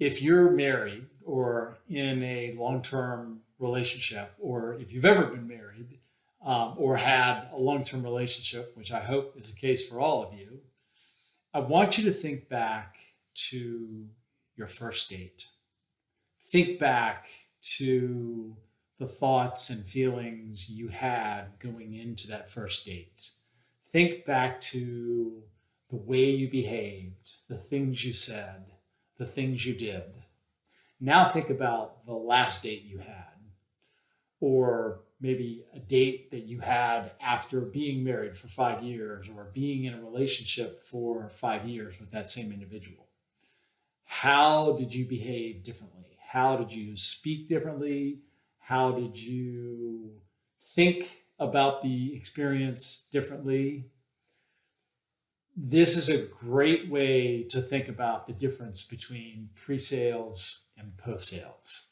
if you're married or in a long-term relationship, or if you've ever been married or had a long-term relationship, which I hope is the case for all of you, I want you to think back to your first date. Think back to the thoughts and feelings you had going into that first date. Think back to the way you behaved, the things you said, the things you did. Now think about the last date you had, or maybe a date that you had after being married for 5 years or being in a relationship for 5 years with that same individual. How did you behave differently? How did you speak differently? How did you think about the experience differently? This is a great way to think about the difference between pre-sales and post-sales.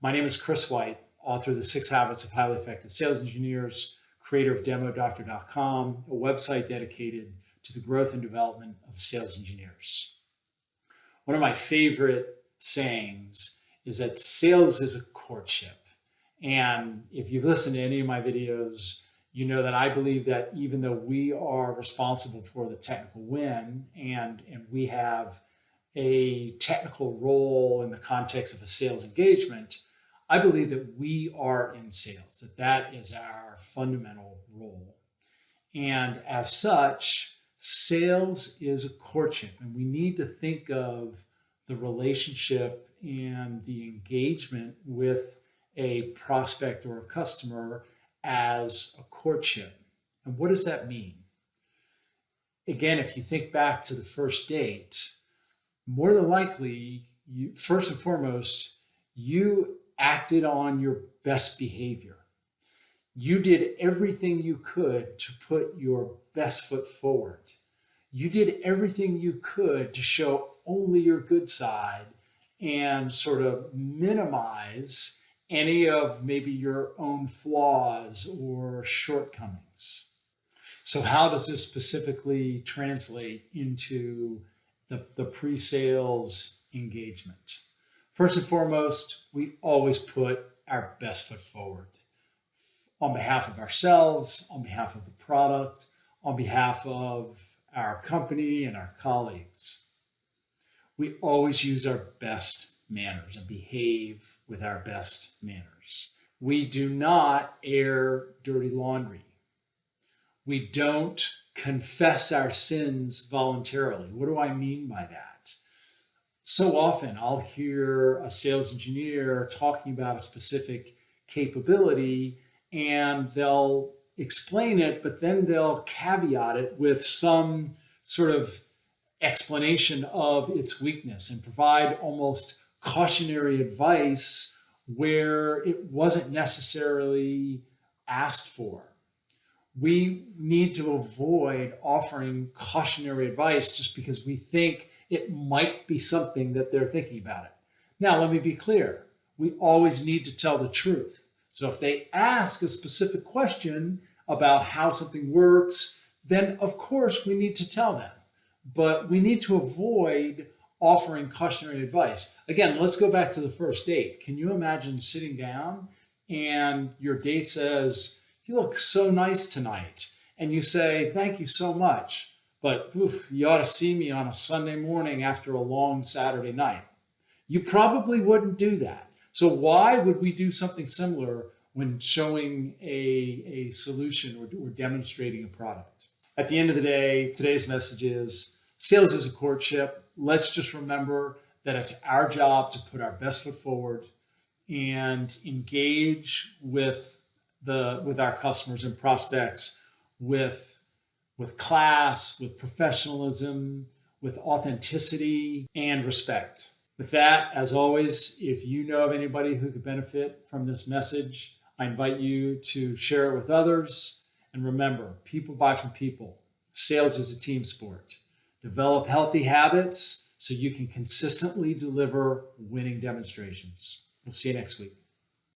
My name is Chris White, author of The 6 Habits of Highly Effective Sales Engineers, creator of DemoDoctor.com, a website dedicated to the growth and development of sales engineers. One of my favorite sayings is that sales is a courtship. And if you've listened to any of my videos, you know that I believe that even though we are responsible for the technical win and we have a technical role in the context of a sales engagement, I believe that we are in sales, that is our fundamental role. And as such, sales is a courtship, and we need to think of the relationship and the engagement with a prospect or a customer as a courtship. And what does that mean? Again, if you think back to the first date, more than likely, first and foremost, you acted on your best behavior. You did everything you could to put your best foot forward. You did everything you could to show only your good side and sort of minimize any of maybe your own flaws or shortcomings. So how does this specifically translate into the pre-sales engagement? First and foremost, we always put our best foot forward on behalf of ourselves, on behalf of the product, on behalf of our company and our colleagues. We always use our best manners and behave with our best manners. We do not air dirty laundry. We don't confess our sins voluntarily. What do I mean by that? So often I'll hear a sales engineer talking about a specific capability and they'll explain it, but then they'll caveat it with some sort of explanation of its weakness and provide almost cautionary advice where it wasn't necessarily asked for. We need to avoid offering cautionary advice just because we think it might be something that they're thinking about it. Now, let me be clear. We always need to tell the truth. So if they ask a specific question about how something works, then of course we need to tell them. But we need to avoid offering cautionary advice. Again, let's go back to the first date. Can you imagine sitting down and your date says, "You look so nice tonight," and you say, "Thank you so much, but you ought to see me on a Sunday morning after a long Saturday night"? You probably wouldn't do that. So why would we do something similar when showing a solution or demonstrating a product? At the end of the day, today's message is sales is a courtship. Let's just remember that it's our job to put our best foot forward and engage with our customers and prospects with class, with professionalism, with authenticity and respect. With that, as always, if you know of anybody who could benefit from this message, I invite you to share it with others. And remember, people buy from people. Sales is a team sport. Develop healthy habits so you can consistently deliver winning demonstrations. We'll see you next week.